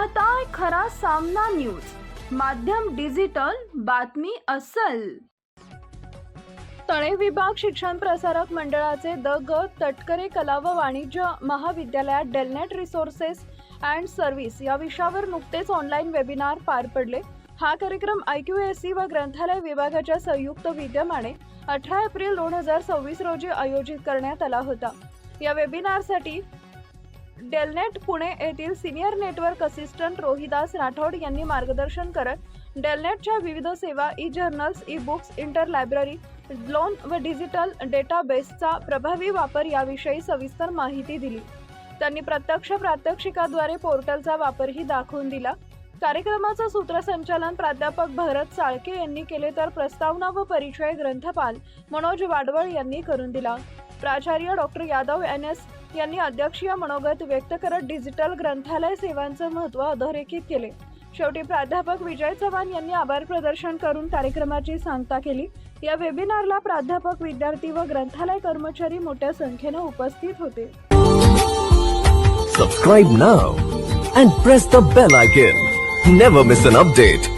पाहताय खरा सामना न्यूज, माध्यम डिजिटल, बातमी अस्सल। तळे विभाग शिक्षण प्रसारक मंडळाचे द तटकरे कला व वाणिज्य महाविद्यालयात डेलनेट रिसोर्सेस अँड सर्व्हिस या विषयावर नुकतेच ऑनलाईन वेबिनार पार पडले। हा कार्यक्रम IQAC व ग्रंथालय विभागाच्या संयुक्त विद्यमाने 18 एप्रिल 2026 रोजी आयोजित करण्यात आला होता। या वेबिनारसाठी डेलनेट पुणे येथील senior network assistant Rohidas Rathod यांनी मार्गदर्शन करत डेलनेटच्या विविध सेवा, e journals, e books, inter library, loan व डिजिटल डेटाबेसचा प्रभावी वापर याविषयी सविस्तर माहिती दिली। त्यांनी प्रत्यक्ष प्रात्यक्षिकाद्वारे पोर्टलचा वापरही दाखवून दिला। कार्यक्रमाचं सूत्रसंचालन प्राध्यापक भरत साळके यांनी केले, तर प्रस्तावना व परिचय ग्रंथपाल मनोज वाडवळ यांनी करून दिला। प्राचार्य डॉक्टर यादव NS यांनी अध्यक्षीय मनोगत व्यक्त करत डिजिटल ग्रंथालय सेवांचं महत्त्व अधोरेखित केले। शेवटी प्राध्यापक विजय चव्हाण यांनी आभार प्रदर्शन करून कार्यक्रमाची सांगता केली। या वेबिनारला प्राध्यापक, विद्यार्थी व ग्रंथालय कर्मचारी मोठ्या संख्येने उपस्थित होते। Subscribe now and press the bell icon. Never miss an update.